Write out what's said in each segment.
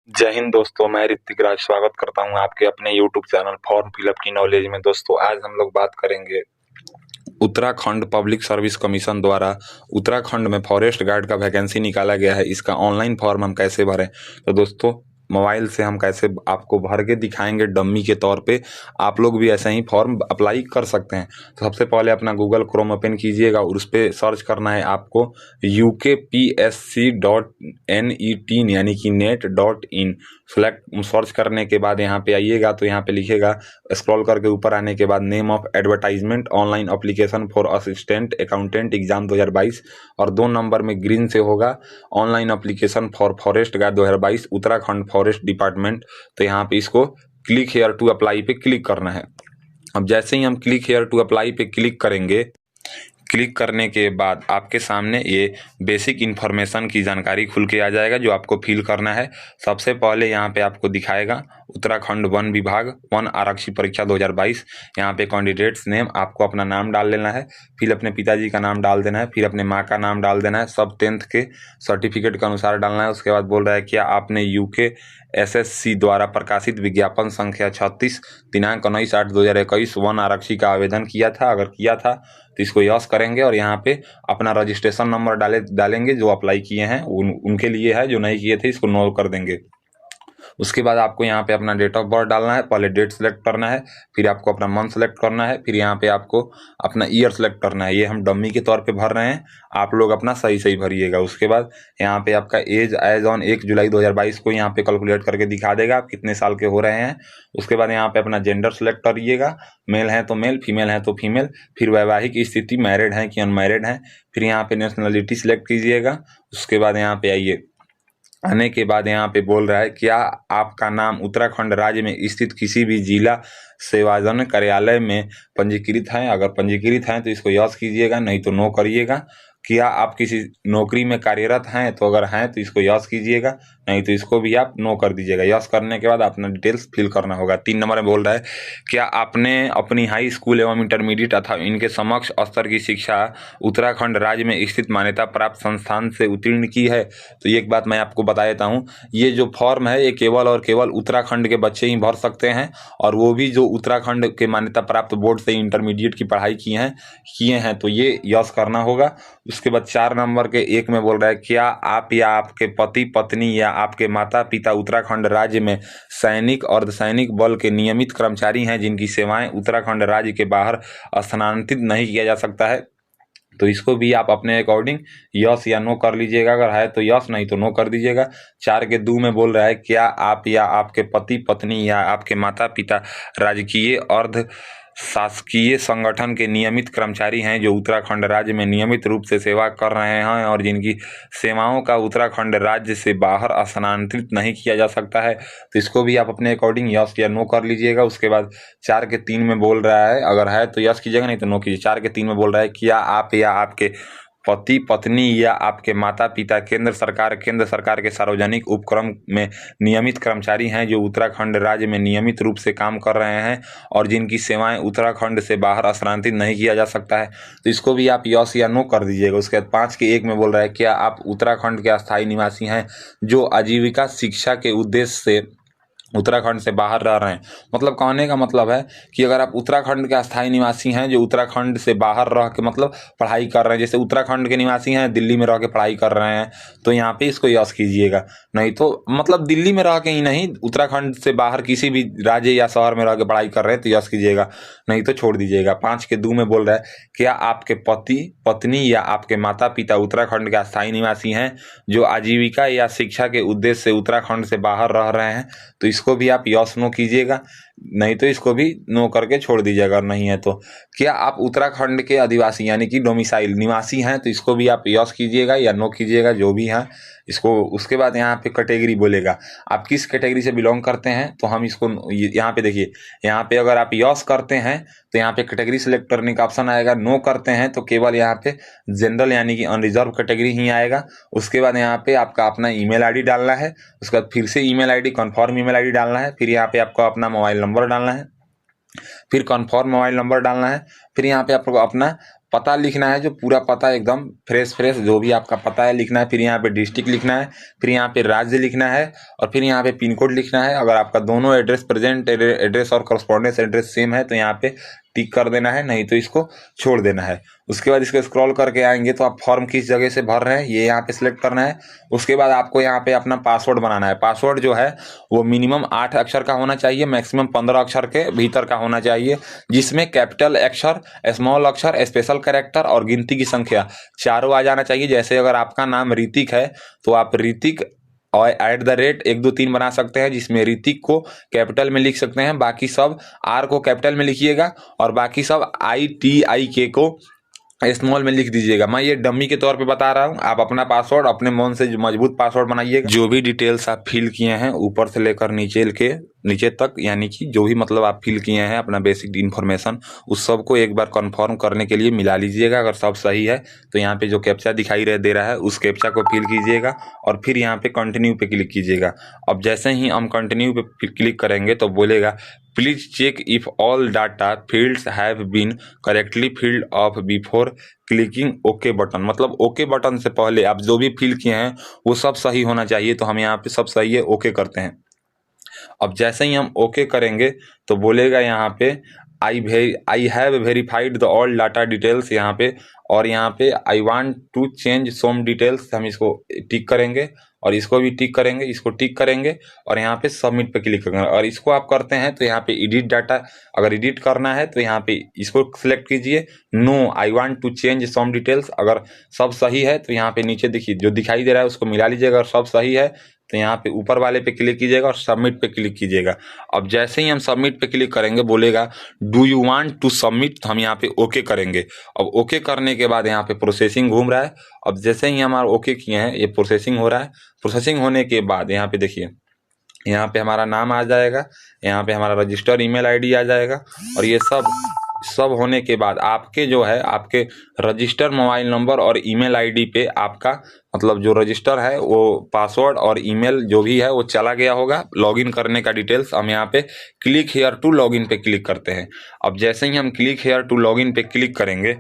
जय हिंद दोस्तों, मैं ऋतिक राज स्वागत करता हूं आपके अपने यूट्यूब चैनल फॉर्म फिलअप की नॉलेज में। दोस्तों आज हम लोग बात करेंगे उत्तराखंड पब्लिक सर्विस कमीशन द्वारा उत्तराखंड में फॉरेस्ट गार्ड का वैकेंसी निकाला गया है। इसका ऑनलाइन फॉर्म हम कैसे भरें, तो दोस्तों मोबाइल से हम कैसे आपको भर के दिखाएंगे डम्मी के तौर पे। आप लोग भी ऐसे ही फॉर्म अप्लाई कर सकते हैं। तो सबसे पहले अपना गूगल क्रोम ओपन कीजिएगा और उस पर सर्च करना है आपको UKPSC.NET यानी कि net.in। सेलेक्ट सर्च करने के बाद यहाँ पे आइएगा तो यहाँ पे लिखेगा, स्क्रॉल करके ऊपर आने के बाद name of advertisement online application for assistant accountant exam 2022 और 2 नंबर में ग्रीन से होगा online application for forest guard 2022 Uttarakhand forest department. तो यहाँ पे इसको क्लिक हेयर टू अप्लाई पे क्लिक करना है। अब जैसे ही हम क्लिक हेयर टू अप्लाई पे क्लिक करेंगे, क्लिक करने के बाद आपके सामने ये बेसिक इन्फॉर्मेशन की जानकारी खुल के आ जाएगा जो आपको फिल करना है। सबसे पहले यहाँ पे आपको दिखाएगा उत्तराखंड वन विभाग वन आरक्षी परीक्षा 2022। यहाँ पे कैंडिडेट्स नेम, आपको अपना नाम डाल लेना है, फिर अपने पिताजी का नाम डाल देना है, फिर अपने माँ का नाम डाल देना है, सब 10th के सर्टिफिकेट के अनुसार डालना है। उसके बाद बोल रहा है क्या आपने UKSSC द्वारा प्रकाशित विज्ञापन संख्या 36 दिनांक 19/8/2021 वन आरक्षी का आवेदन किया था। अगर किया था तो इसको यस करेंगे और यहाँ पे अपना रजिस्ट्रेशन नंबर डालेंगे जो अप्लाई किए हैं उनके लिए है, जो नहीं किए थे इसको नो कर देंगे। उसके बाद आपको यहाँ पे अपना डेट ऑफ बर्थ डालना है, पहले डेट सेलेक्ट करना है, फिर आपको अपना मंथ सेलेक्ट करना है, फिर यहाँ पे आपको अपना ईयर सेलेक्ट करना है। ये हम डम्मी के तौर पे भर रहे हैं, आप लोग अपना सही सही भरिएगा। उसके बाद यहाँ पे आपका एज ऑन 1 जुलाई 2022 को यहाँ पे कैलकुलेट करके दिखा देगा आप कितने साल के हो रहे हैं। उसके बाद यहाँ पे अपना जेंडर सेलेक्ट करिएगा, मेल है तो मेल, फीमेल है तो फीमेल, फिर वैवाहिक स्थिति मैरिड है कि अनमैरिड है, फिर यहाँ पे नेशनलिटी सिलेक्ट कीजिएगा। उसके बाद यहाँ पे आइए, आने के बाद यहाँ पे बोल रहा है क्या आपका नाम उत्तराखंड राज्य में स्थित किसी भी जिला सेवाजन कार्यालय में पंजीकृत है। अगर पंजीकृत हैं तो इसको यस कीजिएगा, नहीं तो नो करिएगा। क्या आप किसी नौकरी में कार्यरत हैं, तो अगर हैं तो इसको यस कीजिएगा, नहीं तो इसको भी आप नो कर दीजिएगा। यस करने के बाद अपना डिटेल्स फिल करना होगा। 3 नंबर में बोल रहा है क्या आपने अपनी हाई स्कूल एवं इंटरमीडिएट अथवा इनके समक्ष स्तर की शिक्षा उत्तराखंड राज्य में स्थित मान्यता प्राप्त संस्थान से उत्तीर्ण की है। तो एक बात मैं आपको बता देता हूँ, ये जो फॉर्म है ये केवल और केवल उत्तराखंड के बच्चे ही भर सकते हैं, और वो भी जो उत्तराखंड के मान्यता प्राप्त बोर्ड से इंटरमीडिएट की पढ़ाई किए हैं तो ये यस करना होगा। उसके बाद 4 नंबर के 1 में बोल रहा है क्या आप या आपके पति पत्नी या आपके माता पिता उत्तराखंड राज्य में सैनिक अर्धसैनिक बल के नियमित कर्मचारी हैं जिनकी सेवाएं उत्तराखंड राज्य के बाहर स्थानांतरित नहीं किया जा सकता है। तो इसको भी आप अपने अकॉर्डिंग यस या नो कर लीजिएगा, अगर है तो यस, नहीं तो नो कर दीजिएगा। 4 के 2 में बोल रहा है क्या आप या आपके पति पत्नी या आपके माता पिता राजकीय अर्ध शासकीय संगठन के नियमित कर्मचारी हैं जो उत्तराखंड राज्य में नियमित रूप से सेवा कर रहे हैं और जिनकी सेवाओं का उत्तराखंड राज्य से बाहर स्थानांतरित नहीं किया जा सकता है। तो इसको भी आप अपने अकॉर्डिंग यस या नो कर लीजिएगा। उसके बाद 4 के 3 में बोल रहा है अगर है तो यस कीजिएगा, नहीं तो नो कीजिए। 4 के 3 में बोल रहा है क्या आप या आपके पति पत्नी या आपके माता पिता केंद्र सरकार के सार्वजनिक उपक्रम में नियमित कर्मचारी हैं जो उत्तराखंड राज्य में नियमित रूप से काम कर रहे हैं और जिनकी सेवाएं उत्तराखंड से बाहर स्थानांतरित नहीं किया जा सकता है। तो इसको भी आप यस या नो कर दीजिएगा। उसके बाद 5 के 1 में बोल रहा है क्या आप उत्तराखंड के अस्थायी निवासी हैं जो आजीविका शिक्षा के उद्देश्य से उत्तराखंड से बाहर रह रहे हैं। मतलब कहने का मतलब है कि अगर आप उत्तराखंड के अस्थायी निवासी हैं जो उत्तराखंड से बाहर रह के मतलब पढ़ाई कर रहे हैं, जैसे उत्तराखंड के निवासी हैं दिल्ली में रह के पढ़ाई कर रहे हैं, तो यहाँ पे इसको यस कीजिएगा। नहीं तो मतलब दिल्ली में रह के ही नहीं, उत्तराखंड से बाहर किसी भी राज्य या शहर में रह के पढ़ाई कर रहे हैं तो यस कीजिएगा, नहीं तो छोड़ दीजिएगा। 5 के 2 में बोल रहा है क्या आपके पति पत्नी या आपके माता पिता उत्तराखंड के अस्थायी निवासी हैं जो आजीविका या शिक्षा के उद्देश्य से उत्तराखंड से बाहर रह रहे हैं। तो इसको भी आप यस नो कीजिएगा, नहीं तो इसको भी नो करके छोड़ दीजिएगा अगर नहीं है तो। क्या आप उत्तराखंड के आदिवासी यानी कि डोमिसाइल निवासी हैं, तो इसको भी आप यस कीजिएगा या नो कीजिएगा, जो भी है इसको। उसके बाद यहाँ पे कैटेगरी बोलेगा आप किस कैटेगरी से बिलोंग करते हैं, तो हम इसको यहाँ पे देखिए, यहाँ पे अगर आप यस करते हैं तो यहाँ पे कैटेगरी सेलेक्ट करने का ऑप्शन आएगा, नो करते हैं तो केवल यहाँ पे जनरल यानी कि अनरिजर्व कैटेगरी ही आएगा। उसके बाद यहाँ पे आपका अपना ईमेल आईडी डालना है, उसके बाद फिर से email ID confirm email ID डालना है, फिर यहाँ पे आपको अपना मोबाइल नंबर डालना है, फिर कन्फर्म मोबाइल नंबर डालना है, फिर यहाँ पे आपको अपना पता लिखना है, जो पूरा पता एकदम फ्रेश जो भी आपका पता है लिखना है। फिर यहाँ पे डिस्ट्रिक्ट लिखना है, फिर यहाँ पे राज्य लिखना है, और फिर यहाँ पे पिन कोड लिखना है। अगर आपका दोनों एड्रेस, प्रेजेंट एड्रेस और करस्पॉन्डेंस एड्रेस सेम है तो यहाँ पे टिक कर देना है, नहीं तो इसको छोड़ देना है। उसके बाद इसको स्क्रॉल करके आएंगे तो आप फॉर्म किस जगह से भर रहे हैं ये यहाँ पे सिलेक्ट करना है। उसके बाद आपको यहाँ पे अपना पासवर्ड बनाना है। पासवर्ड जो है वो मिनिमम 8 अक्षर का होना चाहिए, मैक्सिमम 15 अक्षर के भीतर का होना चाहिए, जिसमें कैपिटल अक्षर, स्मॉल अक्षर, स्पेशल कैरेक्टर और गिनती की संख्या चारों आ जाना चाहिए। जैसे अगर आपका नाम ऋतिक है तो आप ऋतिक और @ 1 2 3 बना सकते हैं, जिसमें ऋतिक को कैपिटल में लिख सकते हैं, बाकी सब आर को कैपिटल में लिखिएगा और बाकी सब ITIK को स्मॉल में लिख दीजिएगा। मैं ये डमी के तौर पे बता रहा हूँ, आप अपना पासवर्ड अपने मन से मजबूत पासवर्ड बनाइएगा। जो भी डिटेल्स आप फिल किए हैं ऊपर से लेकर नीचे तक, यानी कि जो भी मतलब आप फिल किए हैं अपना बेसिक इन्फॉर्मेशन, उस सब को एक बार कंफर्म करने के लिए मिला लीजिएगा। अगर सब सही है तो यहाँ पे जो कैप्चा दिखाई दे रहा है उस कैप्चा को फिल कीजिएगा और फिर यहाँ पे कंटिन्यू पे क्लिक कीजिएगा। अब जैसे ही हम कंटिन्यू पे क्लिक करेंगे तो बोलेगा please check if all data fields have been correctly filled off before clicking okay button. मतलब ओके बटन से पहले आप जो भी फिल किए हैं वो सब सही होना चाहिए। तो हम यहाँ पे सब सही है ओके करते हैं। अब जैसे ही हम ओके करेंगे तो बोलेगा यहाँ पे I have verified the all data details यहाँ पे, और यहाँ पे I want to change some details, हम इसको टिक करेंगे और इसको भी टिक करेंगे, इसको टिक करेंगे और यहाँ पे सबमिट पे क्लिक करेंगे। और इसको आप करते हैं तो यहाँ पे एडिट डाटा, अगर एडिट करना है तो यहाँ पे इसको सिलेक्ट कीजिए। No I want to change some details, अगर सब सही है तो यहाँ पे नीचे देखिए जो दिखाई दे रहा है उसको मिला लीजिएगा, और सब सही है तो यहाँ पे ऊपर वाले पे क्लिक कीजिएगा और सबमिट पे क्लिक कीजिएगा। अब जैसे ही हम सबमिट पे क्लिक करेंगे बोलेगा do you want to submit, तो हम यहाँ पे ओके करेंगे। अब ओके करने के बाद यहाँ पे प्रोसेसिंग घूम रहा है। अब जैसे ही हमारा ओके किए हैं ये प्रोसेसिंग हो रहा है। प्रोसेसिंग होने के बाद यहाँ पे देखिए, यहाँ पे हमारा नाम आ जाएगा, यहाँ पे हमारा रजिस्टर ईमेल आईडी आ जाएगा, और ये सब होने के बाद आपके जो है आपके रजिस्टर मोबाइल नंबर और ईमेल आईडी पे आपका मतलब जो रजिस्टर है वो पासवर्ड और ईमेल जो भी है वो चला गया होगा। लॉगिन करने का डिटेल्स हम यहाँ पे क्लिक हेयर टू लॉगिन पे क्लिक करते हैं। अब जैसे ही हम क्लिक हेयर टू लॉगिन पे क्लिक करेंगे,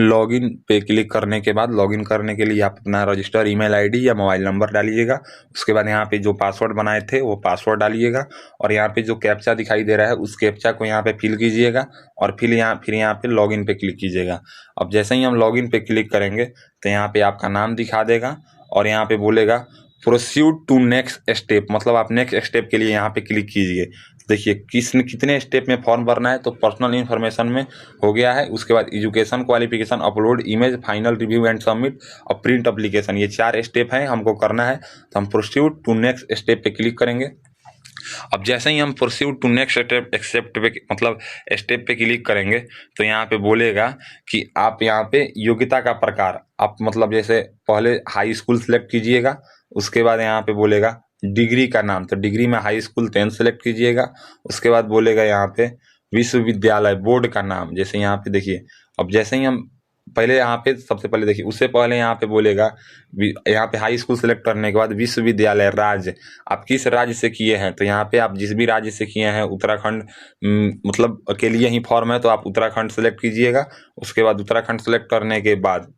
लॉगिन पे क्लिक करने के बाद लॉगिन करने के लिए आप अपना रजिस्टर ईमेल आईडी या मोबाइल नंबर डालिएगा। उसके बाद यहाँ पे जो पासवर्ड बनाए थे वो पासवर्ड डालिएगा, और यहाँ पे जो कैप्चा दिखाई दे रहा है उस कैप्चा को यहाँ पे फिल कीजिएगा और फिर यहाँ पे लॉगिन पे क्लिक कीजिएगा। अब जैसे ही हम लॉगिन पे क्लिक करेंगे तो यहाँ पे आपका नाम दिखा देगा और यहाँ पे बोलेगा प्रोसीड टू नेक्स्ट स्टेप, मतलब आप नेक्स्ट स्टेप के लिए यहाँ पे क्लिक कीजिए। देखिए कितने स्टेप में फॉर्म भरना है, तो पर्सनल इन्फॉर्मेशन में हो गया है। उसके बाद education qualification, upload image, final review and submit और प्रिंट एप्लीकेशन, ये 4 स्टेप हैं हमको करना है। तो हम प्रोसीड टू नेक्स्ट स्टेप पे क्लिक करेंगे। अब जैसे ही हम proceed to next step accept पे मतलब स्टेप पे क्लिक करेंगे तो यहाँ पे बोलेगा कि आप यहाँ पे योग्यता का प्रकार आप मतलब जैसे पहले हाई स्कूल सेलेक्ट कीजिएगा। उसके बाद यहाँ पे बोलेगा डिग्री का नाम, तो डिग्री में हाई स्कूल 10 सेलेक्ट कीजिएगा। उसके बाद बोलेगा यहाँ पे विश्वविद्यालय बोर्ड का नाम, जैसे यहाँ पे देखिए। अब जैसे ही हम पहले यहाँ पे सबसे पहले देखिए, उससे पहले यहाँ पे बोलेगा यहाँ पे हाई स्कूल सेलेक्ट करने के बाद विश्वविद्यालय राज्य, आप किस राज्य से किए हैं, तो यहाँ पे आप जिस भी राज्य से किए हैं उत्तराखंड मतलब के लिए ही फॉर्म है तो आप उत्तराखंड सेलेक्ट कीजिएगा। उसके बाद उत्तराखंड सेलेक्ट करने के बाद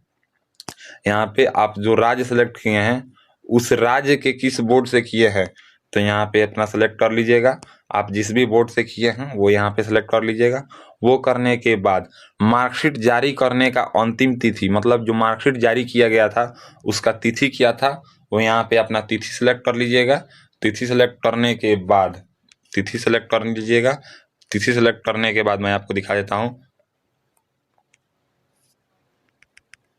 यहाँ पे आप जो राज्य सेलेक्ट किए हैं उस राज्य के किस बोर्ड से किए हैं तो यहाँ पे अपना सेलेक्ट कर लीजिएगा। आप जिस भी बोर्ड से किए हैं वो यहाँ पे सेलेक्ट कर लीजिएगा। वो करने के बाद मार्कशीट जारी करने का अंतिम तिथि, मतलब जो मार्कशीट जारी किया गया था उसका तिथि क्या था वो यहाँ पे अपना तिथि सेलेक्ट कर लीजिएगा। तिथि सेलेक्ट करने के बाद तिथि सेलेक्ट कर लीजिएगा। तिथि सेलेक्ट करने के बाद मैं आपको दिखा देता हूँ।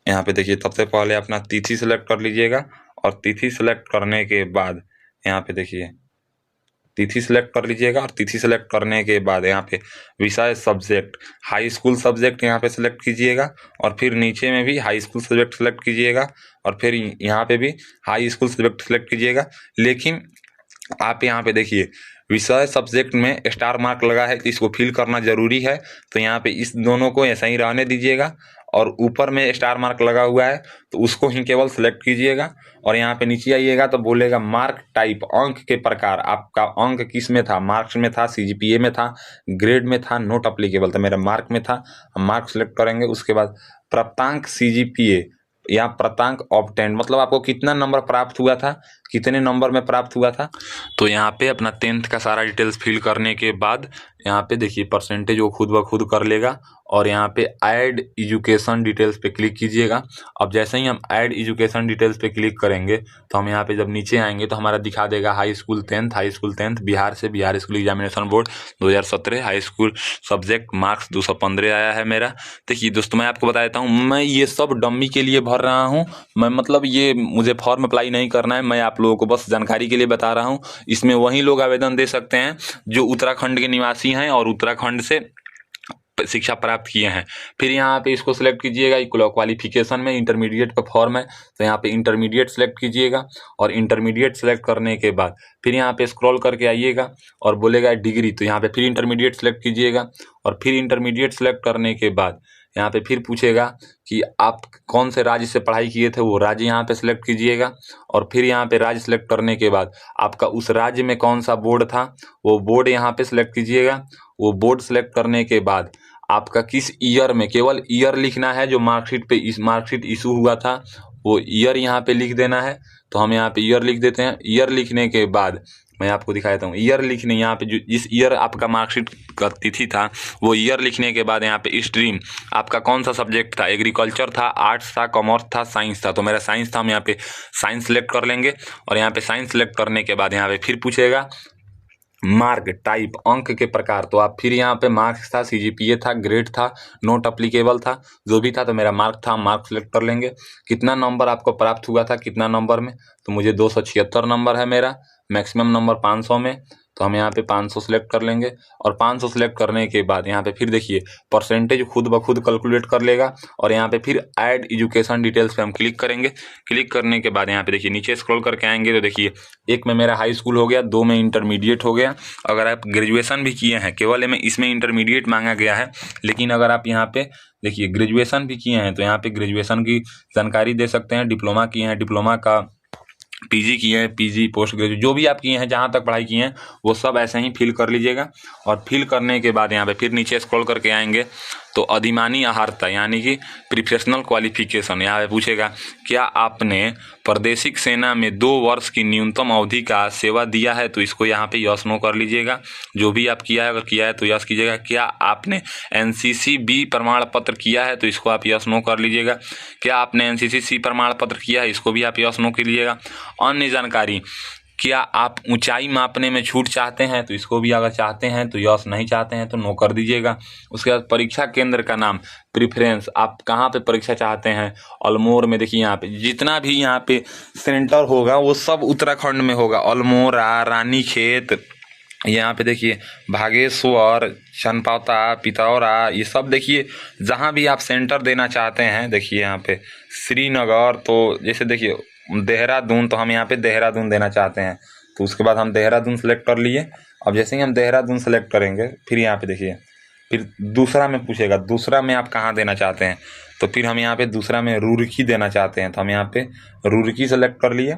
यहाँ पे देखिए सबसे पहले अपना तिथि सेलेक्ट कर लीजिएगा, और तिथि सेलेक्ट करने के बाद यहाँ पे देखिए तिथि सेलेक्ट कर लीजिएगा। और तिथि सेलेक्ट करने के बाद यहाँ पे विषय सब्जेक्ट हाई स्कूल सब्जेक्ट यहाँ पे सेलेक्ट कीजिएगा, और फिर नीचे में भी हाई स्कूल सब्जेक्ट सेलेक्ट कीजिएगा, और फिर यहाँ पे भी हाई स्कूल सब्जेक्ट सेलेक्ट कीजिएगा। लेकिन आप यहाँ पे देखिए विषय सब्जेक्ट में स्टार मार्क लगा है तो इसको फिल करना जरूरी है, तो यहाँ पे इस दोनों को ऐसा ही रहने दीजिएगा। और ऊपर में स्टार मार्क लगा हुआ है तो उसको ही केवल सेलेक्ट कीजिएगा। और यहाँ पे नीचे आइएगा तो बोलेगा मार्क टाइप, अंक के प्रकार, आपका अंक किस में था, मार्क्स में था, CGPA में था, ग्रेड में था, नोट अप्लीकेबल था, मेरा मार्क में था। हम मार्क सेलेक्ट करेंगे। उसके बाद प्राप्तांक CGPA या प्राप्तांक ऑब्टेन्ड, मतलब आपको कितना नंबर प्राप्त हुआ था, कितने नंबर में प्राप्त हुआ था। तो यहाँ पे अपना 10th का सारा डिटेल्स फिल करने के बाद यहाँ पे देखिए परसेंटेज वो खुद ब खुद कर लेगा और यहाँ पे ऐड एजुकेशन डिटेल्स पे क्लिक कीजिएगा। अब जैसे ही हम ऐड एजुकेशन डिटेल्स पे क्लिक करेंगे तो हम यहाँ पे जब नीचे आएंगे तो हमारा दिखा देगा हाई स्कूल 10th बिहार से, Bihar school examination board 2017 high school subject marks 215 आया है मेरा। देखिए दोस्तों, मैं आपको बता देता हूँ, मैं ये सब डम्मी के लिए भर रहा हूँ, मैं मतलब ये मुझे फॉर्म अप्लाई नहीं करना है, मैं आप लोगों को बस जानकारी के लिए बता रहा हूँ। इसमें वही लोग आवेदन दे सकते हैं जो उत्तराखंड के निवासी हैं और उत्तराखंड से शिक्षा प्राप्त किए हैं। फिर यहाँ पे इसको सिलेक्ट कीजिएगा, क्वालिफिकेशन में इंटरमीडिएट का फॉर्म है तो यहाँ पे इंटरमीडिएट सेलेक्ट कीजिएगा और इंटरमीडिएट सेलेक्ट करने के बाद फिर यहाँ पे स्क्रॉल करके आइएगा और बोलेगा डिग्री, तो यहाँ पे फिर इंटरमीडिएट सेलेक्ट कीजिएगा और फिर इंटरमीडिएट सेलेक्ट करने के बाद यहाँ पे फिर पूछेगा कि आप कौन से राज्य से पढ़ाई किए थे, वो राज्य यहाँ पे सिलेक्ट कीजिएगा और फिर यहाँ पे राज्य सेलेक्ट करने के बाद आपका उस राज्य में कौन सा बोर्ड था वो बोर्ड यहाँ पे सिलेक्ट कीजिएगा। वो बोर्ड सेलेक्ट करने के बाद आपका किस ईयर में, केवल ईयर लिखना है, जो मार्कशीट पे इस मार्कशीट इशू हुआ था वो ईयर यहाँ पे लिख देना है। तो हम यहाँ पे ईयर लिख देते हैं। ईयर लिखने के बाद मैं आपको दिखा देता हूँ, ईयर लिखने यहाँ पे जो इस ईयर आपका मार्कशीट का तिथि था वो ईयर लिखने के बाद यहाँ पे स्ट्रीम आपका कौन सा सब्जेक्ट था, एग्रीकल्चर था, आर्ट्स था, कॉमर्स था, साइंस था, तो मेरा साइंस था, हम यहाँ पे साइंस सेलेक्ट कर लेंगे और यहाँ पे साइंस सेलेक्ट करने के बाद यहाँ पे फिर पूछेगा मार्क टाइप, अंक के प्रकार, तो आप फिर यहाँ पे मार्क्स था, CGPA था, ग्रेड था, नोट अप्लीकेबल था, जो भी था, तो मेरा मार्क था, मार्क सेलेक्ट कर लेंगे। कितना नंबर आपको प्राप्त हुआ था, कितना नंबर में, तो मुझे 276 नंबर है मेरा, मैक्सिमम नंबर 500 में, तो हम यहाँ पे 500 सेलेक्ट कर लेंगे और 500 सेलेक्ट करने के बाद यहाँ पे फिर देखिए परसेंटेज खुद ब खुद कैलकुलेट कर लेगा और यहाँ पे फिर ऐड एजुकेशन डिटेल्स पे हम क्लिक करेंगे। क्लिक करने के बाद यहाँ पे देखिए नीचे स्क्रॉल करके आएंगे तो देखिए एक में मेरा हाई स्कूल हो गया, 2 में इंटरमीडिएट हो गया। अगर आप ग्रेजुएशन भी किए हैं, केवल में इसमें इंटरमीडिएट मांगा गया है, लेकिन अगर आप यहाँ पे देखिए ग्रेजुएशन भी किए हैं तो यहाँ पे ग्रेजुएशन की जानकारी दे सकते हैं। डिप्लोमा किए हैं, डिप्लोमा का, PG किए हैं, PG पोस्ट ग्रेजुएट जो भी आप किए हैं, जहाँ तक पढ़ाई किए हैं वो सब ऐसे ही फिल कर लीजिएगा। और फिल करने के बाद यहाँ पे फिर नीचे स्क्रॉल करके आएंगे तो अधिमानी अहर्ता यानी कि प्रोफेशनल क्वालिफिकेशन यहाँ पे पूछेगा क्या आपने प्रादेशिक सेना में 2 वर्ष की न्यूनतम अवधि का सेवा दिया है, तो इसको यहाँ पे यस नो कर लीजिएगा। जो भी आप किया है, अगर किया है तो यस कीजिएगा। क्या आपने NCC B प्रमाण पत्र किया है, तो इसको आप यस नो कर लीजिएगा। क्या आपने NCC C प्रमाण पत्र किया है, इसको भी आप यस नो कर लीजिएगा। अन्य जानकारी, क्या आप ऊंचाई मापने में छूट चाहते हैं, तो इसको भी अगर चाहते हैं तो यस, नहीं चाहते हैं तो नो कर दीजिएगा। उसके बाद परीक्षा केंद्र का नाम, प्रेफरेंस, आप कहाँ पे परीक्षा चाहते हैं, अल्मोर में। देखिए यहाँ पे जितना भी यहाँ पे सेंटर होगा वो सब उत्तराखंड में होगा, अल्मोड़ा, रानीखेत, यहाँ पे देखिए बागेश्वर, चंपावता, पिथौरा, ये सब देखिए जहाँ भी आप सेंटर देना चाहते हैं। देखिए यहाँ पे श्रीनगर, तो जैसे देखिए देहरादून, तो हम यहाँ पे देहरादून देना चाहते हैं तो उसके बाद हम देहरादून सेलेक्ट कर लिए। अब जैसे ही हम देहरादून सेलेक्ट करेंगे फिर यहाँ पे देखिए फिर दूसरा में पूछेगा, दूसरा में आप कहाँ देना चाहते हैं, तो फिर हम यहाँ पे दूसरा में रुड़की देना चाहते हैं तो हम यहाँ पे रुड़की सेलेक्ट कर लिए।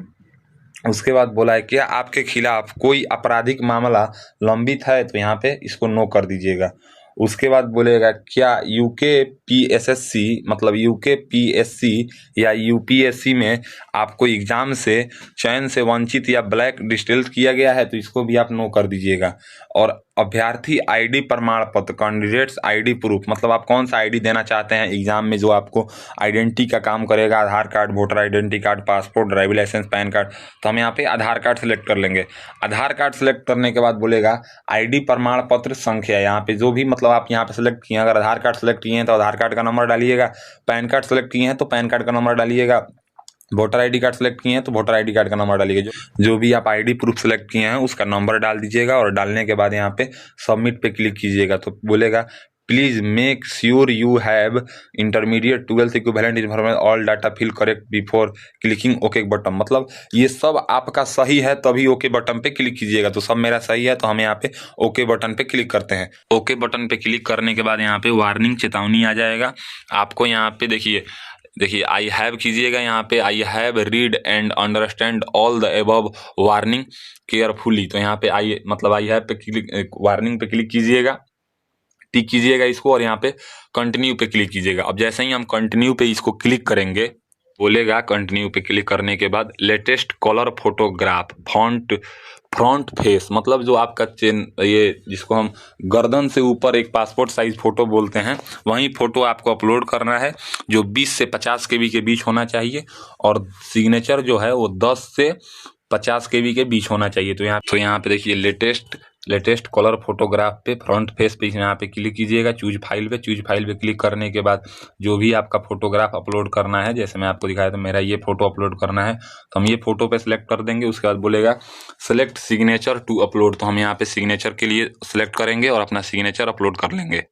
उसके बाद बोला है क्या आपके खिलाफ कोई आपराधिक मामला लंबित है, तो यहाँ पे इसको नो कर दीजिएगा। उसके बाद बोलेगा क्या UKPSSC मतलब UKPSC या UPSC में आपको एग्जाम से चयन से वंचित या ब्लैक लिस्टेड किया गया है, तो इसको भी आप नो कर दीजिएगा। और अभ्यर्थी ID प्रमाण पत्र, कैंडिडेट्स ID प्रूफ, मतलब आप कौन सा ID देना चाहते हैं एग्जाम में जो आपको आइडेंटिटी का काम करेगा, Aadhaar card, voter identity card, passport, driving licence, PAN card, तो हम यहाँ पे आधार कार्ड सेलेक्ट कर लेंगे। आधार कार्ड सेलेक्ट करने के बाद बोलेगा ID प्रमाण पत्र संख्या, यहाँ पे जो भी मतलब आप यहाँ पे सेलेक्ट किए हैं, अगर आधार कार्ड सेलेक्ट किए हैं तो आधार कार्ड का नंबर डालिएगा, पैन कार्ड सेलेक्ट किए हैं तो पैन कार्ड का नंबर डालिएगा, वोटर ID कार्ड सेलेक्ट किए हैं तो वोटर ID कार्ड का नंबर डालिएगा। जो भी आप ID प्रूफ सेलेक्ट किए हैं उसका नंबर डाल दीजिएगा और डालने के बाद यहाँ पे सबमिट पे क्लिक कीजिएगा। तो बोलेगा please make sure you have intermediate 12th equivalent information all data fill correct before clicking okay button, मतलब ये सब आपका सही है तभी ओके बटन पे क्लिक कीजिएगा। तो सब मेरा सही है तो हम यहाँ पे ओके बटन पे क्लिक करते हैं। ओके बटन पे क्लिक करने के बाद यहाँ पे वार्निंग, चेतावनी आ जाएगा आपको। यहाँ पे देखिए आई हैव कीजिएगा, यहाँ पे I have read and understand all the above warning carefully, तो यहाँ पे आई हैव पे क्लिक, वार्निंग पे क्लिक कीजिएगा। टिक कीजिएगा इसको और यहाँ पे कंटिन्यू पे क्लिक कीजिएगा। अब जैसे ही हम कंटिन्यू पे इसको क्लिक करेंगे, बोलेगा कंटिन्यू पे क्लिक करने के बाद latest colour photograph front face, मतलब जो आपका चेन, ये जिसको हम गर्दन से ऊपर एक पासपोर्ट साइज फोटो बोलते हैं, वही फोटो आपको अपलोड करना है, जो 20 से 50 KB के बीच होना चाहिए और सिग्नेचर जो है वो 10 से 50 KB के बीच होना चाहिए। तो यहाँ पे देखिए लेटेस्ट कलर फोटोग्राफ पे फ्रंट फेस पे यहाँ पे क्लिक कीजिएगा। चूज फाइल पे क्लिक करने के बाद जो भी आपका फोटोग्राफ अपलोड करना है, जैसे मैं आपको दिखाया तो मेरा ये फोटो अपलोड करना है, तो हम ये फोटो पे सिलेक्ट कर देंगे। उसके बाद बोलेगा सेलेक्ट सिग्नेचर टू अपलोड, तो हम यहाँ पे सिग्नेचर के लिए सिलेक्ट करेंगे और अपना सिग्नेचर अपलोड कर लेंगे।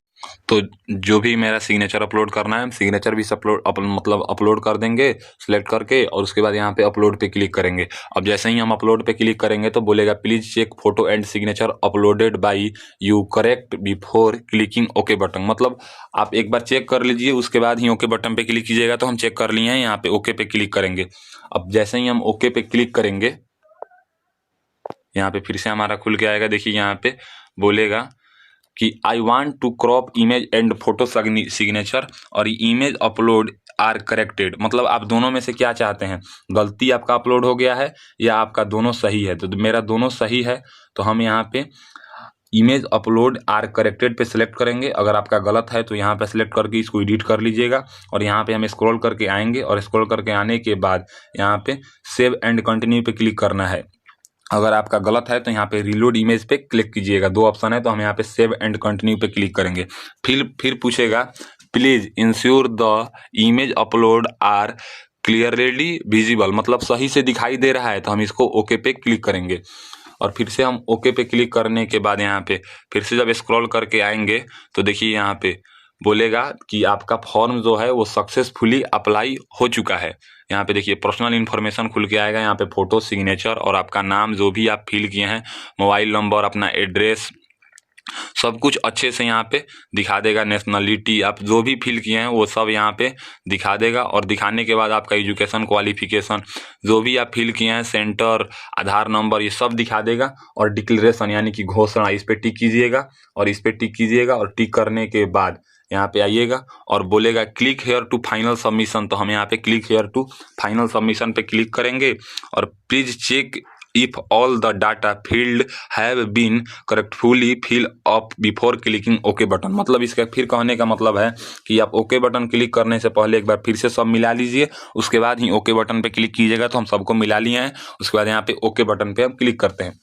तो जो भी मेरा सिग्नेचर अपलोड करना है, हम सिग्नेचर भी अपलोड कर देंगे सिलेक्ट करके, और उसके बाद यहाँ पे अपलोड पे क्लिक करेंगे। अब जैसे ही हम अपलोड पे क्लिक करेंगे तो बोलेगा please check photo and signature uploaded by you correct before clicking okay button, मतलब आप एक बार चेक कर लीजिए उसके बाद ही ओके बटन पे क्लिक कीजिएगा। तो हम चेक कर लिए हैं, यहाँ पे ओके पे क्लिक करेंगे। अब जैसे ही हम ओके पे क्लिक करेंगे, यहाँ पे फिर से हमारा खुल के आएगा। देखिए यहाँ पे बोलेगा कि I want to crop image and photo signature और इमेज अपलोड आर करेक्टेड, मतलब आप दोनों में से क्या चाहते हैं, गलती आपका अपलोड हो गया है या आपका दोनों सही है। तो मेरा दोनों सही है, तो हम यहाँ पे इमेज अपलोड आर करेक्टेड पे सिलेक्ट करेंगे। अगर आपका गलत है तो यहाँ पे सिलेक्ट करके इसको एडिट कर लीजिएगा और यहाँ पे हम स्क्रॉल करके आएंगे और स्क्रॉल करके आने के बाद यहाँ पे सेव एंड कंटिन्यू पे क्लिक करना है। अगर आपका गलत है तो यहाँ पे रिलोड इमेज पे क्लिक कीजिएगा, 2 ऑप्शन है, तो हम यहाँ पे सेव एंड कंटिन्यू पे क्लिक करेंगे। फिर पूछेगा please ensure the image upload are clearly visible, मतलब सही से दिखाई दे रहा है, तो हम इसको ओके पे क्लिक करेंगे। और फिर से हम ओके पे क्लिक करने के बाद यहाँ पे फिर से जब स्क्रॉल करके आएंगे तो देखिए यहाँ पे बोलेगा कि आपका फॉर्म जो है वो सक्सेसफुली अप्लाई हो चुका है। यहाँ पे देखिए पर्सनल इन्फॉर्मेशन खुल के आएगा, यहाँ पे फोटो सिग्नेचर और आपका नाम जो भी आप फिल किए हैं, मोबाइल नंबर, अपना एड्रेस, सब कुछ अच्छे से यहाँ पे दिखा देगा। नेशनलिटी आप जो भी फिल किए हैं वो सब यहाँ पे दिखा देगा और दिखाने के बाद आपका एजुकेशन क्वालिफिकेशन जो भी आप फिल किए हैं, सेंटर, आधार नंबर, ये सब दिखा देगा। और डिक्लेरेशन यानी कि घोषणा, इस पर टिक कीजिएगा और इस पर टिक कीजिएगा और टिक करने के बाद यहाँ पे आइएगा और बोलेगा click here to final submission, तो हम यहाँ पे click here to final submission पे क्लिक करेंगे और please check if all the data field have been correctfully fill up before clicking okay button, मतलब इसका फिर कहने का मतलब है कि आप ओके बटन क्लिक करने से पहले एक बार फिर से सब मिला लीजिए, उसके बाद ही ओके बटन पे क्लिक कीजिएगा। तो हम सबको मिला लिए हैं, उसके बाद यहाँ पे ओके बटन पे हम क्लिक करते हैं।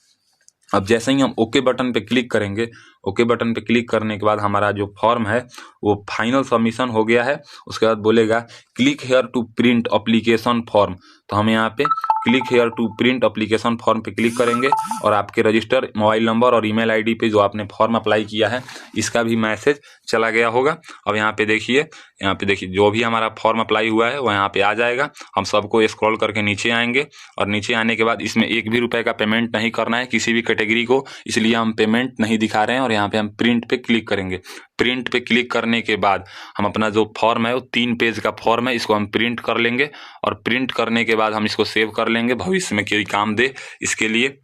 अब जैसे ही हम ओके बटन पे क्लिक करेंगे, ओके बटन पे क्लिक करने के बाद हमारा जो फॉर्म है वो फाइनल सबमिशन हो गया है। उसके बाद बोलेगा click here to print application form, तो हम यहाँ पे click here to print application form पे क्लिक करेंगे और आपके रजिस्टर मोबाइल नंबर और ईमेल आईडी पे जो आपने फॉर्म अप्लाई किया है इसका भी मैसेज चला गया होगा। अब यहाँ पे देखिए जो भी हमारा फॉर्म अप्लाई हुआ है वो यहाँ पे आ जाएगा। हम सबको स्क्रॉल करके नीचे आएंगे और नीचे आने के बाद इसमें 1 भी रुपए का पेमेंट नहीं करना है किसी भी कैटेगरी को, इसलिए हम पेमेंट नहीं दिखा रहे हैं। और यहाँ पे हम प्रिंट पे क्लिक करेंगे। प्रिंट पे क्लिक करने के बाद हम अपना जो फॉर्म है वो 3 पेज का फॉर्म है, इसको हम प्रिंट कर लेंगे और प्रिंट करने के बाद हम इसको सेव कर लेंगे, भविष्य में कोई काम दे इसके लिए।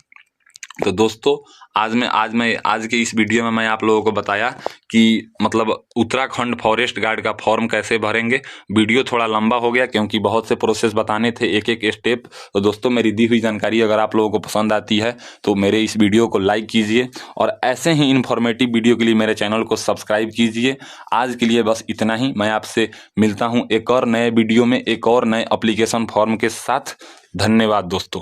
तो दोस्तों आज के इस वीडियो में मैं आप लोगों को बताया कि मतलब उत्तराखंड फॉरेस्ट गार्ड का फॉर्म कैसे भरेंगे। वीडियो थोड़ा लंबा हो गया क्योंकि बहुत से प्रोसेस बताने थे, एक एक स्टेप। तो दोस्तों मेरी दी हुई जानकारी अगर आप लोगों को पसंद आती है तो मेरे इस वीडियो को लाइक कीजिए और ऐसे ही इन्फॉर्मेटिव वीडियो के लिए मेरे चैनल को सब्सक्राइब कीजिए। आज के लिए बस इतना ही, मैं आपसे मिलता हूँ एक और नए वीडियो में एक और नए एप्लीकेशन फॉर्म के साथ। धन्यवाद दोस्तों।